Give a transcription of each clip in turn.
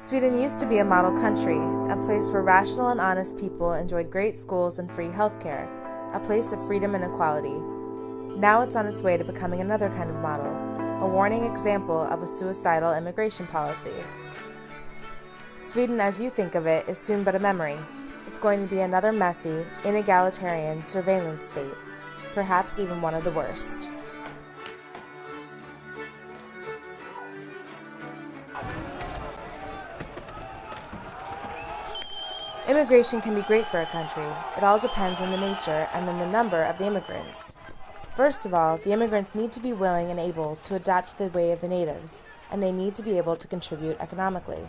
Sweden used to be a model country, a place where rational and honest people enjoyed great schools and free healthcare, a place of freedom and equality. Now it's on its way to becoming another kind of model, a warning example of a suicidal immigration policy. Sweden, as you think of it, is soon but a memory. It's going to be another messy, inegalitarian surveillance state, perhaps even one of the worst. Immigration can be great for a country. It all depends on the nature and then the number of the immigrants. First of all, the immigrants need to be willing and able to adapt to the way of the natives, and they need to be able to contribute economically.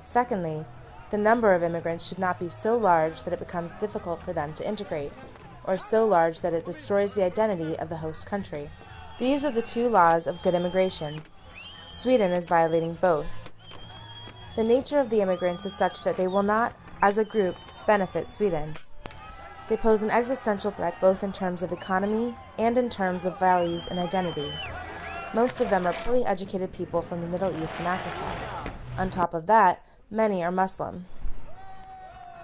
Secondly, the number of immigrants should not be so large that it becomes difficult for them to integrate, or so large that it destroys the identity of the host country. These are the two laws of good immigration. Sweden is violating both. The nature of the immigrants is such that they will not, as a group, benefit Sweden. They pose an existential threat both in terms of economy and in terms of values and identity. Most of them are poorly educated people from the Middle East and Africa. On top of that, many are Muslim.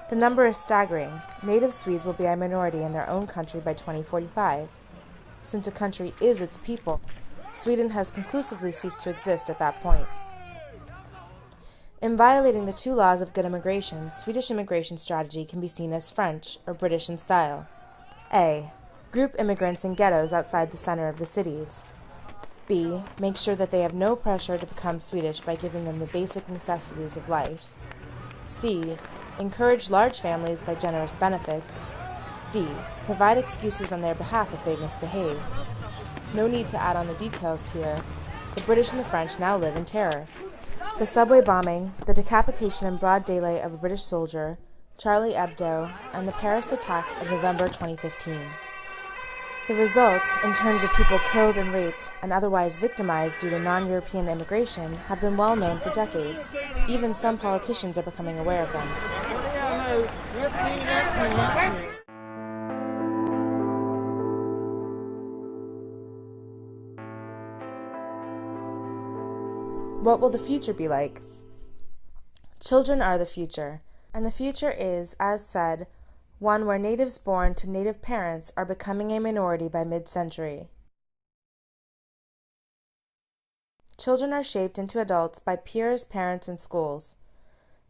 The number is staggering. Native Swedes will be a minority in their own country by 2045. Since a country is its people, Sweden has conclusively ceased to exist at that point. In violating the two laws of good immigration, Swedish immigration strategy can be seen as French or British in style. A. Group immigrants in ghettos outside the center of the cities. B. Make sure that they have no pressure to become Swedish by giving them the basic necessities of life. C. Encourage large families by generous benefits. D. Provide excuses on their behalf if they misbehave. No need to add on the details here. The British and the French now live in terror. The subway bombing, the decapitation in broad daylight of a British soldier, Charlie Hebdo, and the Paris attacks of November 2015. The results, in terms of people killed and raped and otherwise victimized due to non-European immigration, have been well known for decades. Even some politicians are becoming aware of them. What will the future be like? Children are the future, and the future is, as said, one where natives born to native parents are becoming a minority by mid-century. Children are shaped into adults by peers, parents, and schools.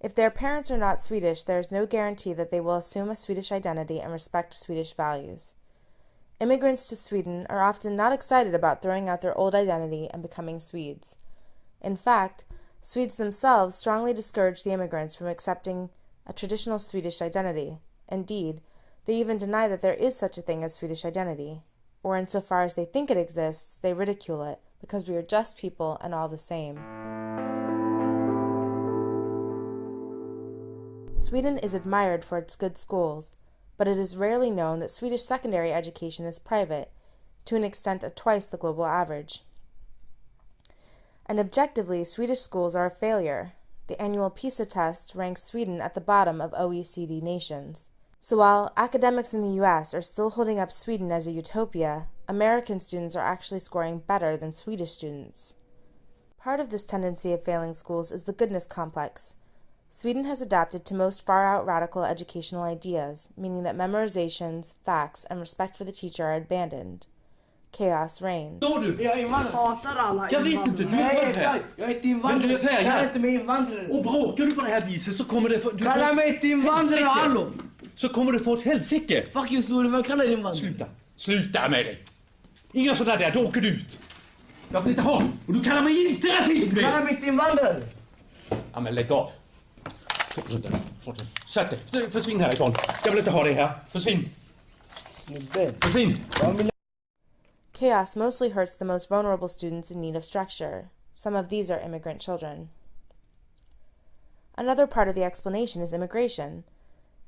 If their parents are not Swedish, there is no guarantee that they will assume a Swedish identity and respect Swedish values. Immigrants to Sweden are often not excited about throwing out their old identity and becoming Swedes. In fact, Swedes themselves strongly discourage the immigrants from accepting a traditional Swedish identity. Indeed, they even deny that there is such a thing as Swedish identity, or insofar as they think it exists, they ridicule it, because we are just people and all the same. Sweden is admired for its good schools, but it is rarely known that Swedish secondary education is private, to an extent of twice the global average. And objectively, Swedish schools are a failure. The annual PISA test ranks Sweden at the bottom of OECD nations. So while academics in the US are still holding up Sweden as a utopia, American students are actually scoring better than Swedish students. Part of this tendency of failing schools is the goodness complex. Sweden has adapted to most far-out radical educational ideas, meaning that memorizations, facts, and respect for the teacher are abandoned. Chaos reigns. Jag är invandrare. Hatar alla Jag vet inte, du är Nej, född här. Jag är inte invandrare. Men du är färgad. Kalla inte mig invandrare. Och bråkar du på det här viset så kommer det få... Kalla mig inte invandrare, hallå. Så kommer du få ett helsike. Fuck you, snurre, men kalla dig invandrare. Sluta med dig. Inga sådär där, då åker du ut. Jag vill inte ha. Och du kallar mig inte rasist. Kalla mig inte invandrare. Ja, men lägg av. Sätt dig. Försvinn härifrån. Jag vill inte ha dig här. Försvinn. Försvinn. Chaos mostly hurts the most vulnerable students in need of structure. Some of these are immigrant children. Another part of the explanation is immigration.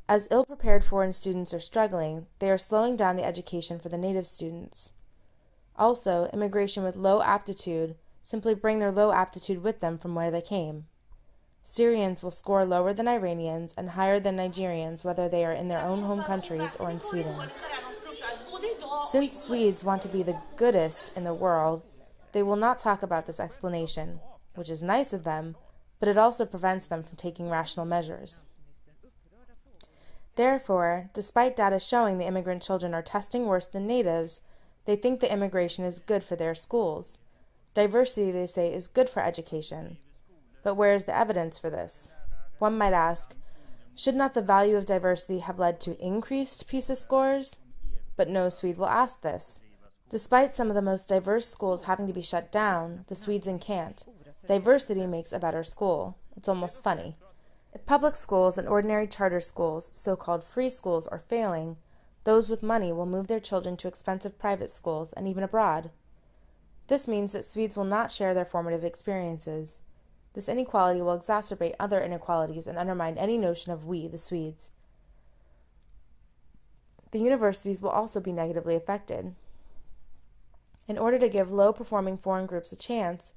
As ill-prepared foreign students are struggling, they are slowing down the education for the native students. Also, immigration with low aptitude simply bring their low aptitude with them from where they came. Syrians will score lower than Iranians and higher than Nigerians whether they are in their own home countries or in Sweden. Since Swedes want to be the goodest in the world, they will not talk about this explanation, which is nice of them, but it also prevents them from taking rational measures. Therefore, despite data showing the immigrant children are testing worse than natives, they think the immigration is good for their schools. Diversity, they say, is good for education. But where is the evidence for this? One might ask, should not the value of diversity have led to increased PISA scores? But no Swede will ask this. Despite some of the most diverse schools having to be shut down, the Swedes can't. Diversity makes a better school. It's almost funny. If public schools and ordinary charter schools, so-called free schools, are failing, those with money will move their children to expensive private schools and even abroad. This means that Swedes will not share their formative experiences. This inequality will exacerbate other inequalities and undermine any notion of we, the Swedes. The universities will also be negatively affected. In order to give low-performing foreign groups a chance,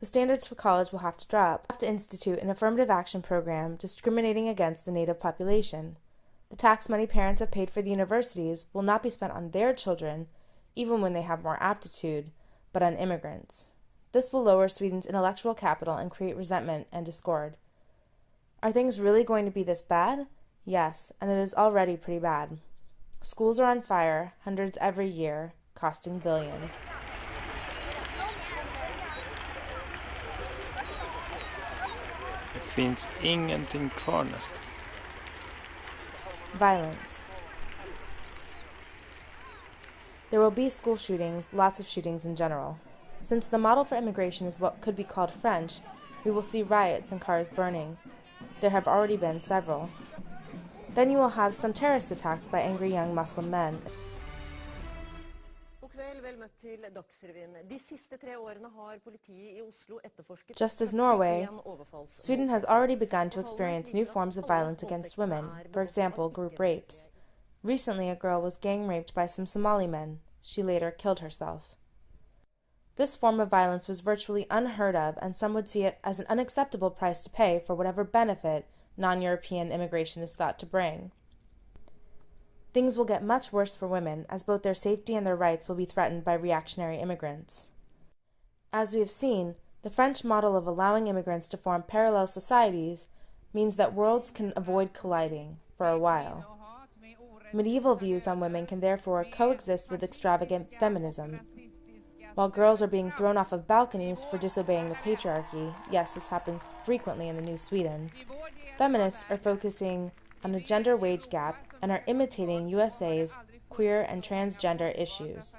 the standards for college will have to drop. We'll have to institute an affirmative action program discriminating against the native population. The tax money parents have paid for the universities will not be spent on their children, even when they have more aptitude, but on immigrants. This will lower Sweden's intellectual capital and create resentment and discord. Are things really going to be this bad? Yes, and it is already pretty bad. Schools are on fire, hundreds every year, costing billions. Det finns ingenting kvar nästan. Violence. There will be school shootings, lots of shootings in general. Since the model for immigration is what could be called French, we will see riots and cars burning. There have already been several. Then you will have some terrorist attacks by angry young Muslim men. Just as Norway, Sweden has already begun to experience new forms of violence against women, for example, group rapes. Recently, a girl was gang raped by some Somali men. She later killed herself. This form of violence was virtually unheard of, and some would see it as an unacceptable price to pay for whatever benefit non-European immigration is thought to bring. Things will get much worse for women, as both their safety and their rights will be threatened by reactionary immigrants. As we have seen, the French model of allowing immigrants to form parallel societies means that worlds can avoid colliding for a while. Medieval views on women can therefore coexist with extravagant feminism. While girls are being thrown off of balconies for disobeying the patriarchy, yes, this happens frequently in the New Sweden, feminists are focusing on a gender wage gap and are imitating USA's queer and transgender issues.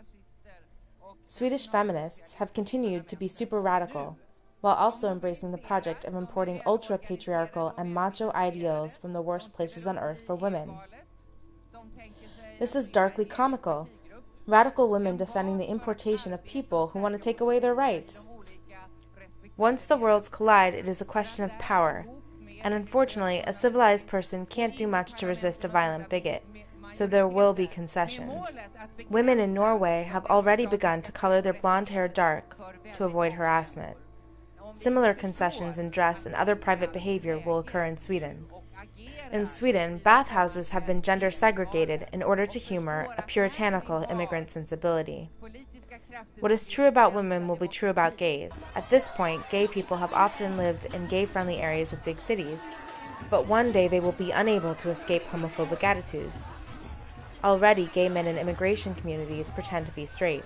Swedish feminists have continued to be super radical, while also embracing the project of importing ultra-patriarchal and macho ideals from the worst places on earth for women. This is darkly comical. Radical women defending the importation of people who want to take away their rights. Once the worlds collide, it is a question of power, and unfortunately, a civilized person can't do much to resist a violent bigot, so there will be concessions. Women in Norway have already begun to color their blonde hair dark to avoid harassment. Similar concessions in dress and other private behavior will occur in Sweden. In Sweden, bathhouses have been gender segregated in order to humor a puritanical immigrant sensibility. What is true about women will be true about gays. At this point, gay people have often lived in gay-friendly areas of big cities, but one day they will be unable to escape homophobic attitudes. Already, gay men in immigration communities pretend to be straight.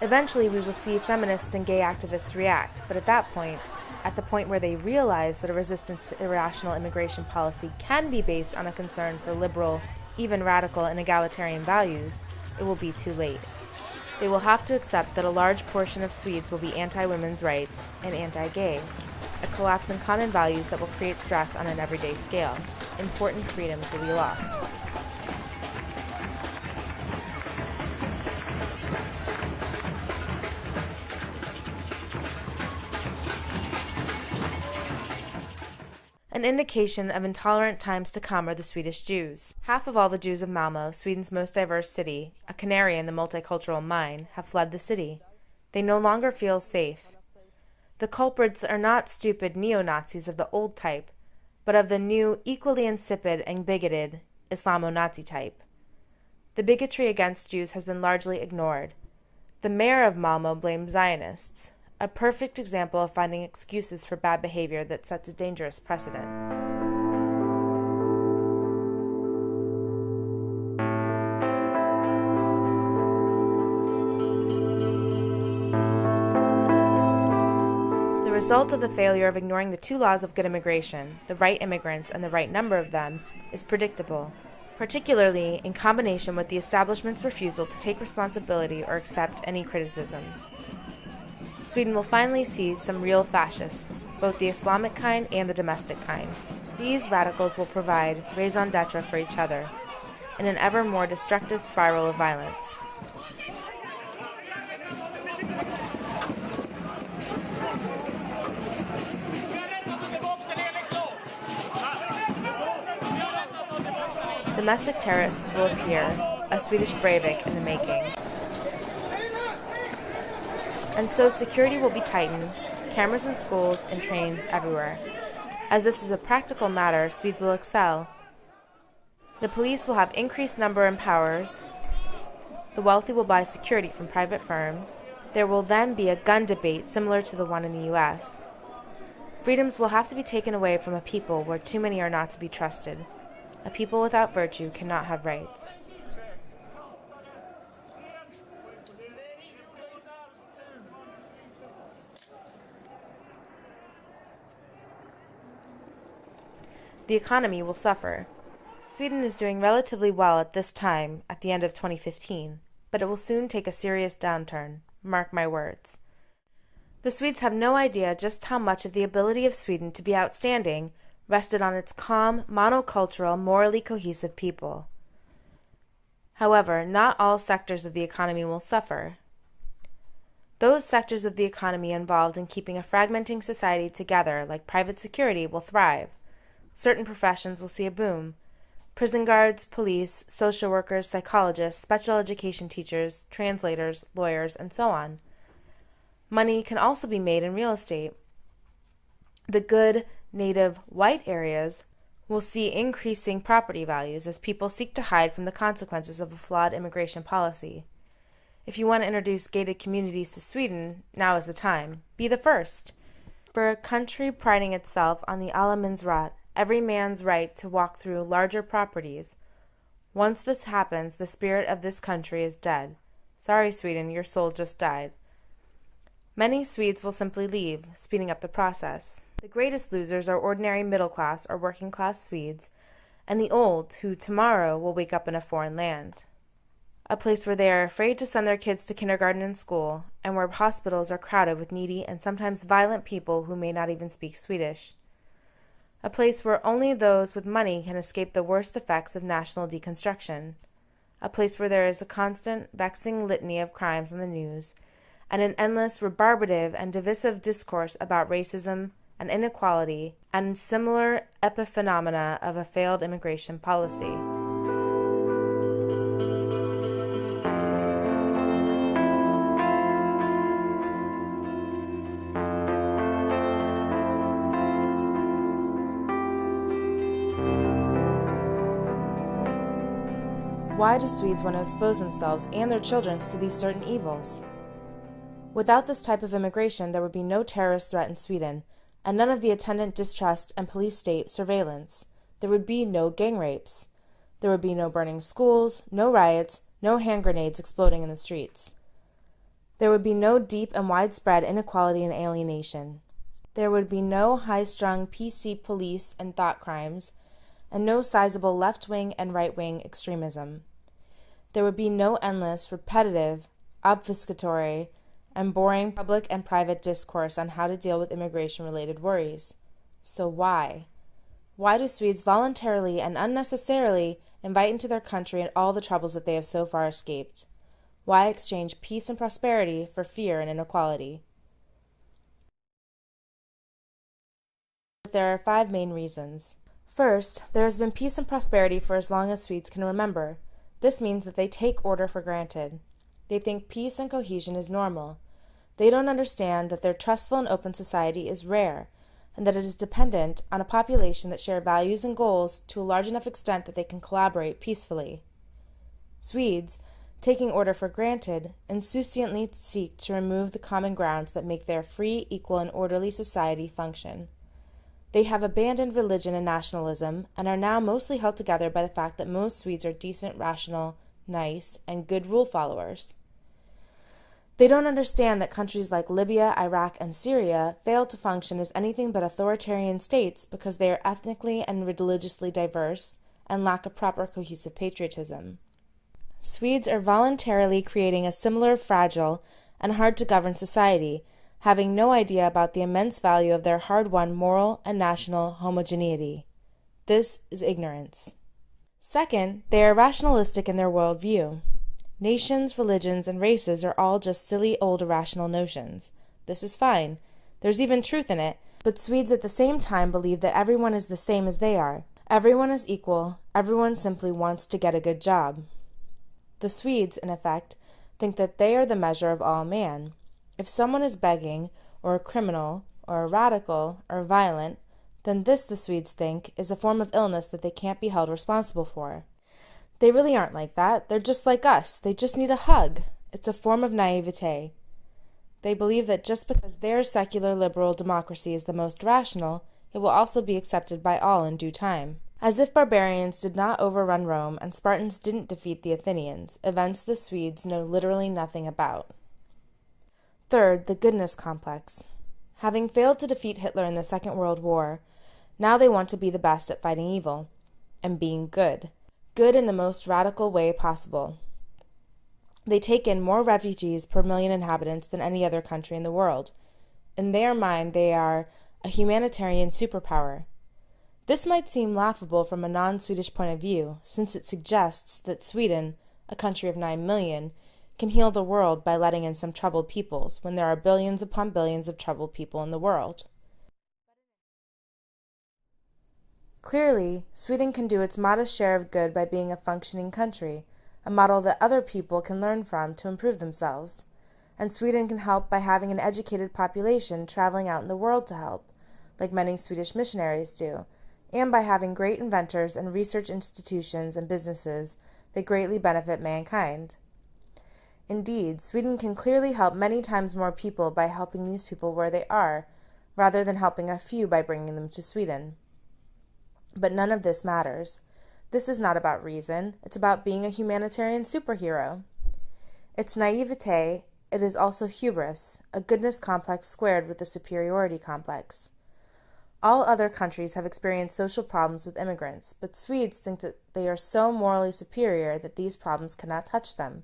Eventually, we will see feminists and gay activists react, but at the point where they realize that a resistance to irrational immigration policy can be based on a concern for liberal, even radical and egalitarian values, it will be too late. They will have to accept that a large portion of Swedes will be anti-women's rights and anti-gay, a collapse in common values that will create stress on an everyday scale. Important freedoms will be lost. An indication of intolerant times to come are the Swedish Jews. Half of all the Jews of Malmö, Sweden's most diverse city, a canary in the multicultural mine, have fled the city. They no longer feel safe. The culprits are not stupid neo-Nazis of the old type, but of the new, equally insipid and bigoted Islamo-Nazi type. The bigotry against Jews has been largely ignored. The mayor of Malmö blames Zionists. a perfect example of finding excuses for bad behavior that sets a dangerous precedent. The result of the failure of ignoring the two laws of good immigration, the right immigrants and the right number of them, is predictable, particularly in combination with the establishment's refusal to take responsibility or accept any criticism. Sweden will finally see some real fascists, both the Islamic kind and the domestic kind. These radicals will provide raison d'etre for each other, in an ever more destructive spiral of violence. Domestic terrorists will appear, a Swedish Breivik in the making. And so security will be tightened, cameras in schools and trains everywhere. As this is a practical matter, Swedes will excel. The police will have increased number and powers. The wealthy will buy security from private firms. There will then be a gun debate similar to the one in the US. Freedoms will have to be taken away from a people where too many are not to be trusted. A people without virtue cannot have rights. The economy will suffer. Sweden is doing relatively well at this time, at the end of 2015, but it will soon take a serious downturn. Mark my words. The Swedes have no idea just how much of the ability of Sweden to be outstanding rested on its calm, monocultural, morally cohesive people. However, not all sectors of the economy will suffer. Those sectors of the economy involved in keeping a fragmenting society together, like private security, will thrive. Certain professions will see a boom. Prison guards, police, social workers, psychologists, special education teachers, translators, lawyers, and so on. Money can also be made in real estate. The good, native, white areas will see increasing property values as people seek to hide from the consequences of a flawed immigration policy. If you want to introduce gated communities to Sweden, now is the time. Be the first. For a country priding itself on the allemansrätt, every man's right to walk through larger properties, once this happens, the spirit of this country is dead. Sorry, Sweden, your soul just died. Many Swedes will simply leave, speeding up the process. The greatest losers are ordinary middle-class or working-class Swedes, and the old, who tomorrow will wake up in a foreign land. A place where they are afraid to send their kids to kindergarten and school, and where hospitals are crowded with needy and sometimes violent people who may not even speak Swedish. A place where only those with money can escape the worst effects of national deconstruction. A place where there is a constant, vexing litany of crimes on the news, and an endless, rebarbative, and divisive discourse about racism and inequality, and similar epiphenomena of a failed immigration policy. Why do Swedes want to expose themselves and their children to these certain evils? Without this type of immigration, there would be no terrorist threat in Sweden, and none of the attendant distrust and police state surveillance. There would be no gang rapes. There would be no burning schools, no riots, no hand grenades exploding in the streets. There would be no deep and widespread inequality and alienation. There would be no high-strung PC police and thought crimes, and no sizable left-wing and right-wing extremism. There would be no endless, repetitive, obfuscatory, and boring public and private discourse on how to deal with immigration-related worries. So why? Why do Swedes voluntarily and unnecessarily invite into their country all the troubles that they have so far escaped? Why exchange peace and prosperity for fear and inequality? There are 5 main reasons. First, there has been peace and prosperity for as long as Swedes can remember. This means that they take order for granted. They think peace and cohesion is normal. They don't understand that their trustful and open society is rare, and that it is dependent on a population that share values and goals to a large enough extent that they can collaborate peacefully. Swedes, taking order for granted, insouciantly seek to remove the common grounds that make their free, equal, and orderly society function. They have abandoned religion and nationalism and are now mostly held together by the fact that most Swedes are decent, rational, nice, and good rule followers. They don't understand that countries like Libya, Iraq, and Syria fail to function as anything but authoritarian states because they are ethnically and religiously diverse and lack a proper cohesive patriotism. Swedes are voluntarily creating a similar fragile and hard-to-govern society, having no idea about the immense value of their hard-won moral and national homogeneity. This is ignorance. Second, they are rationalistic in their worldview. Nations, religions, and races are all just silly old irrational notions. This is fine. There's even truth in it, but Swedes at the same time believe that everyone is the same as they are. Everyone is equal. Everyone simply wants to get a good job. The Swedes, in effect, think that they are the measure of all man. If someone is begging, or a criminal, or a radical, or violent, then this, the Swedes think, is a form of illness that they can't be held responsible for. They really aren't like that. They're just like us. They just need a hug. It's a form of naivete. They believe that just because their secular liberal democracy is the most rational, it will also be accepted by all in due time. As if barbarians did not overrun Rome and Spartans didn't defeat the Athenians, events the Swedes know literally nothing about. Third, the goodness complex. Having failed to defeat Hitler in the Second World War, now they want to be the best at fighting evil and being good. Good in the most radical way possible. They take in more refugees per million inhabitants than any other country in the world. In their mind, they are a humanitarian superpower. This might seem laughable from a non-Swedish point of view, since it suggests that Sweden, a country of 9 million, can heal the world by letting in some troubled peoples, when there are billions upon billions of troubled people in the world. Clearly, Sweden can do its modest share of good by being a functioning country, a model that other people can learn from to improve themselves. And Sweden can help by having an educated population traveling out in the world to help, like many Swedish missionaries do, and by having great inventors and research institutions and businesses that greatly benefit mankind. Indeed, Sweden can clearly help many times more people by helping these people where they are, rather than helping a few by bringing them to Sweden. But none of this matters. This is not about reason. It's about being a humanitarian superhero. It's naivete. It is also hubris, a goodness complex squared with a superiority complex. All other countries have experienced social problems with immigrants, but Swedes think that they are so morally superior that these problems cannot touch them.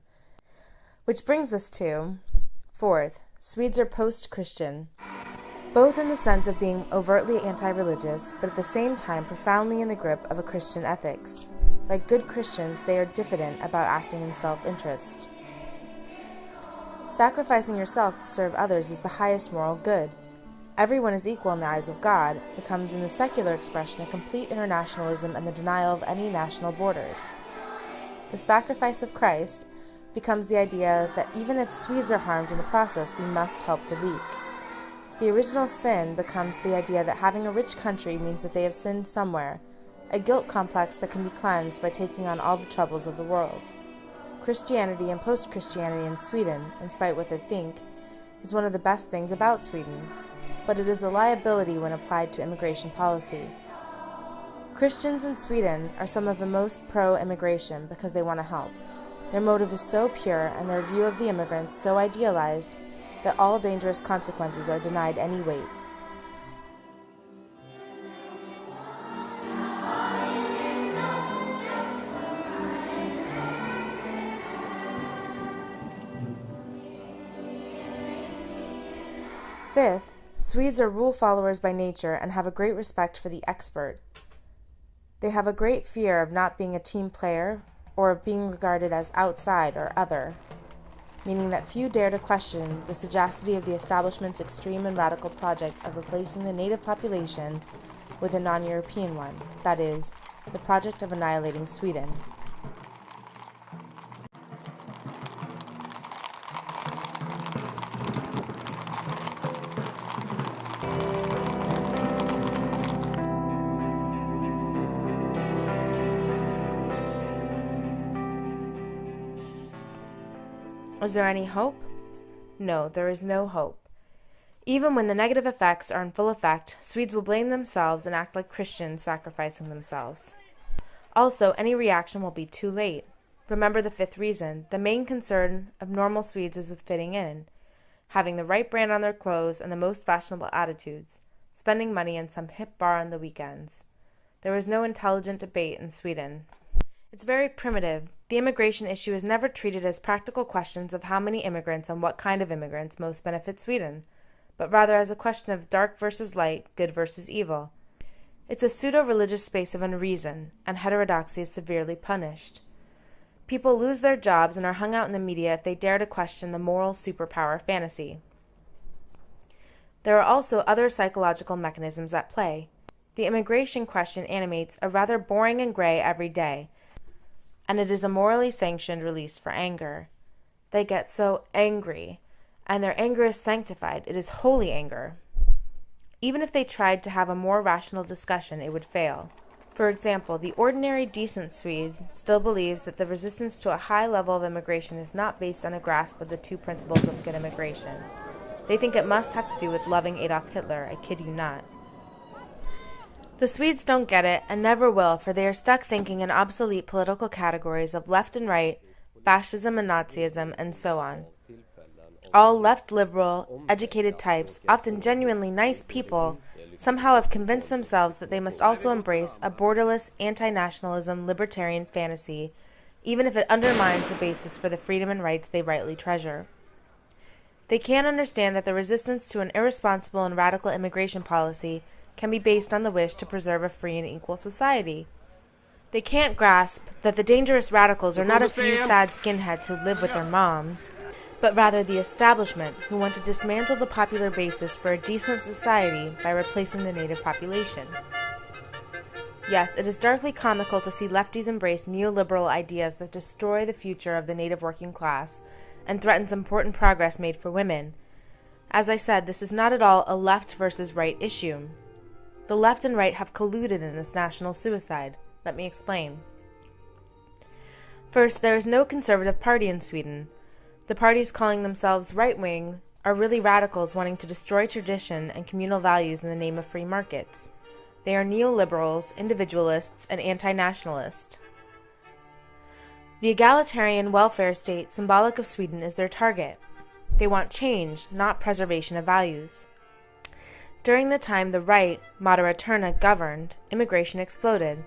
Which brings us to, fourth, Swedes are post-Christian, both in the sense of being overtly anti-religious, but at the same time profoundly in the grip of a Christian ethics. Like good Christians, they are diffident about acting in self-interest. Sacrificing yourself to serve others is the highest moral good. Everyone is equal in the eyes of God becomes in the secular expression a complete internationalism and the denial of any national borders. The sacrifice of Christ becomes the idea that even if Swedes are harmed in the process, we must help the weak. The original sin becomes the idea that having a rich country means that they have sinned somewhere, a guilt complex that can be cleansed by taking on all the troubles of the world. Christianity and post-Christianity in Sweden, in spite of what they think, is one of the best things about Sweden, but it is a liability when applied to immigration policy. Christians in Sweden are some of the most pro-immigration because they want to help. Their motive is so pure and their view of the immigrants so idealized that all dangerous consequences are denied any weight. Fifth, Swedes are rule followers by nature and have a great respect for the expert. They have a great fear of not being a team player or of being regarded as outside or other, meaning that few dare to question the sagacity of the establishment's extreme and radical project of replacing the native population with a non-European one, that is, the project of annihilating Sweden. Is there any hope? No, there is no hope. Even when the negative effects are in full effect, Swedes will blame themselves and act like Christians sacrificing themselves. Also, any reaction will be too late. Remember the fifth reason. The main concern of normal Swedes is with fitting in, having the right brand on their clothes and the most fashionable attitudes, spending money in some hip bar on the weekends. There is no intelligent debate in Sweden. It's very primitive. The immigration issue is never treated as practical questions of how many immigrants and what kind of immigrants most benefit Sweden, but rather as a question of dark versus light, good versus evil. It's a pseudo-religious space of unreason, and heterodoxy is severely punished. People lose their jobs and are hung out in the media if they dare to question the moral superpower fantasy. There are also other psychological mechanisms at play. The immigration question animates a rather boring and gray every day, and it is a morally sanctioned release for anger. They get so angry, and their anger is sanctified. It is holy anger. Even if they tried to have a more rational discussion, it would fail. For example, the ordinary decent Swede still believes that the resistance to a high level of immigration is not based on a grasp of the two principles of good immigration. They think it must have to do with loving Adolf Hitler, I kid you not. The Swedes don't get it, and never will, for they are stuck thinking in obsolete political categories of left and right, fascism and Nazism, and so on. All left liberal, educated types, often genuinely nice people, somehow have convinced themselves that they must also embrace a borderless anti-nationalism libertarian fantasy, even if it undermines the basis for the freedom and rights they rightly treasure. They can't understand that the resistance to an irresponsible and radical immigration policy can be based on the wish to preserve a free and equal society. They can't grasp that the dangerous radicals are not a few sad skinheads who live with their moms, but rather the establishment who want to dismantle the popular basis for a decent society by replacing the native population. Yes, it is darkly comical to see lefties embrace neoliberal ideas that destroy the future of the native working class and threatens important progress made for women. As I said, this is not at all a left versus right issue. The left and right have colluded in this national suicide. Let me explain. First, there is no conservative party in Sweden. The parties calling themselves right-wing are really radicals wanting to destroy tradition and communal values in the name of free markets. They are neoliberals, individualists, and anti-nationalists. The egalitarian welfare state symbolic of Sweden is their target. They want change, not preservation of values. During the time the right, Moderaterna, governed, immigration exploded.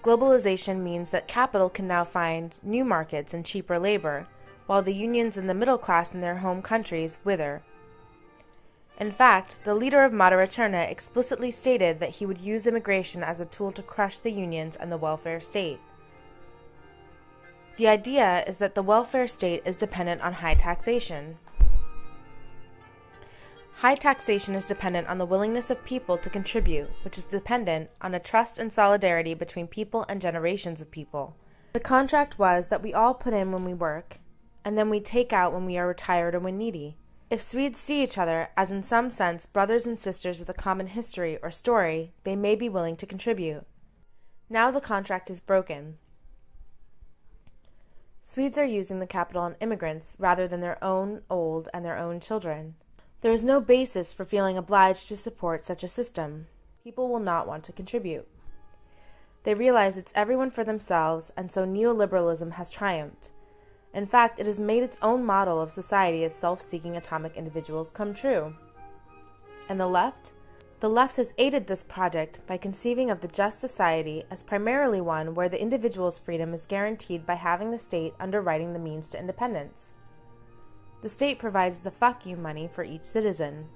Globalization means that capital can now find new markets and cheaper labor, while the unions and the middle class in their home countries wither. In fact, the leader of Moderaterna explicitly stated that he would use immigration as a tool to crush the unions and the welfare state. The idea is that the welfare state is dependent on high taxation. High taxation is dependent on the willingness of people to contribute, which is dependent on a trust and solidarity between people and generations of people. The contract was that we all put in when we work, and then we take out when we are retired or when needy. If Swedes see each other as in some sense brothers and sisters with a common history or story, they may be willing to contribute. Now the contract is broken. Swedes are using the capital on immigrants rather than their own old and their own children. There is no basis for feeling obliged to support such a system. People will not want to contribute. They realize it's everyone for themselves, and so neoliberalism has triumphed. In fact, it has made its own model of society as self-seeking atomic individuals come true. And the left? The left has aided this project by conceiving of the just society as primarily one where the individual's freedom is guaranteed by having the state underwriting the means to independence. The state provides the fuck you money for each citizen.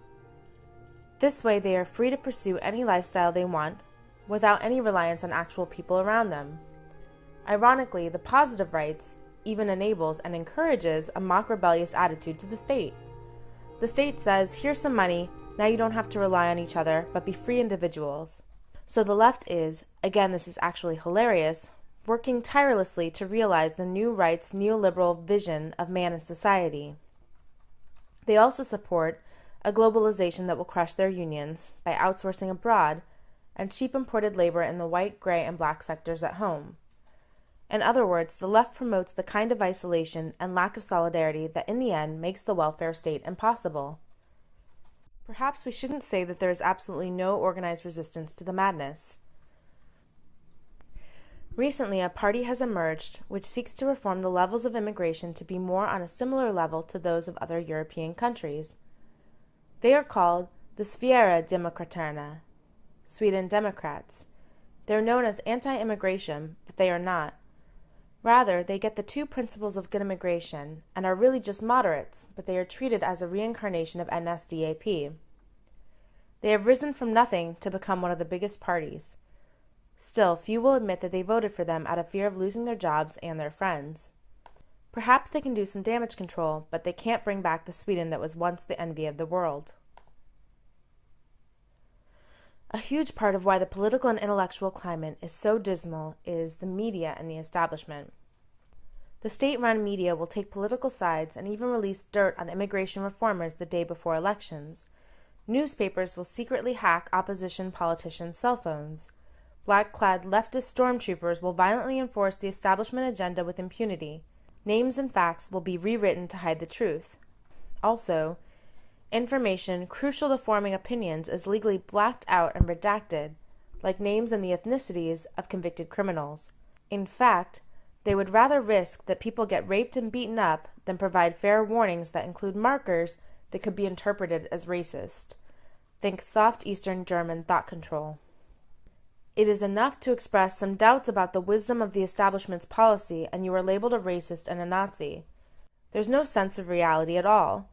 This way they are free to pursue any lifestyle they want without any reliance on actual people around them. Ironically, the positive rights even enables and encourages a mock rebellious attitude to the state. The state says, here's some money, now you don't have to rely on each other, but be free individuals. So the left is, again this is actually hilarious, working tirelessly to realize the new right's neoliberal vision of man and society. They also support a globalization that will crush their unions by outsourcing abroad and cheap imported labor in the white, gray, and black sectors at home. In other words, the left promotes the kind of isolation and lack of solidarity that in the end makes the welfare state impossible. Perhaps we shouldn't say that there is absolutely no organized resistance to the madness. Recently, a party has emerged which seeks to reform the levels of immigration to be more on a similar level to those of other European countries. They are called the Sverigedemokraterna, Sweden Democrats. They're known as anti-immigration, but they are not. Rather, they get the two principles of good immigration and are really just moderates, but they are treated as a reincarnation of NSDAP. They have risen from nothing to become one of the biggest parties. Still, few will admit that they voted for them out of fear of losing their jobs and their friends. Perhaps they can do some damage control, but they can't bring back the Sweden that was once the envy of the world. A huge part of why the political and intellectual climate is so dismal is the media and the establishment. The state-run media will take political sides and even release dirt on immigration reformers the day before elections. Newspapers will secretly hack opposition politicians' cell phones. Black-clad leftist stormtroopers will violently enforce the establishment agenda with impunity. Names and facts will be rewritten to hide the truth. Also, information crucial to forming opinions is legally blacked out and redacted, like names and the ethnicities of convicted criminals. In fact, they would rather risk that people get raped and beaten up than provide fair warnings that include markers that could be interpreted as racist. Think soft Eastern German thought control. It is enough to express some doubts about the wisdom of the establishment's policy and you are labeled a racist and a Nazi. There's no sense of reality at all.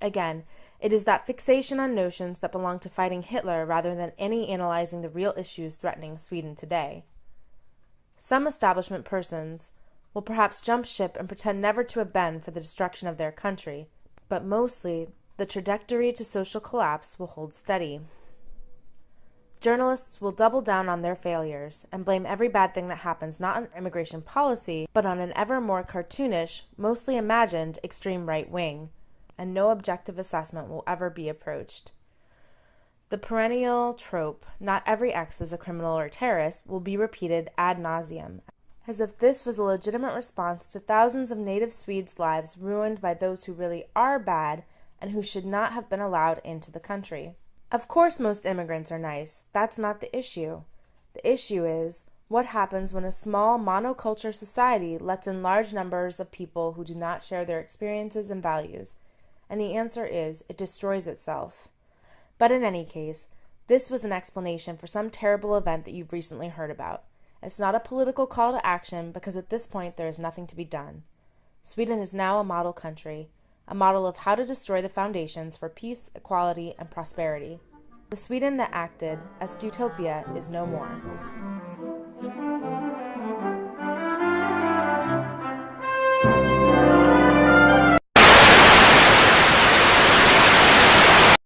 Again, it is that fixation on notions that belong to fighting Hitler rather than any analyzing the real issues threatening Sweden today. Some establishment persons will perhaps jump ship and pretend never to have been for the destruction of their country, but mostly the trajectory to social collapse will hold steady. Journalists will double down on their failures and blame every bad thing that happens not on immigration policy, but on an ever more cartoonish, mostly imagined extreme right wing, and no objective assessment will ever be approached. The perennial trope, not every ex is a criminal or terrorist, will be repeated ad nauseum, as if this was a legitimate response to thousands of native Swedes' lives ruined by those who really are bad and who should not have been allowed into the country. Of course most immigrants are nice. That's not the issue. The issue is, what happens when a small monoculture society lets in large numbers of people who do not share their experiences and values? And the answer is, it destroys itself. But in any case, this was an explanation for some terrible event that you've recently heard about. It's not a political call to action because at this point there is nothing to be done. Sweden is now a model country, a model of how to destroy the foundations for peace, equality, and prosperity. The Sweden that acted as utopia is no more.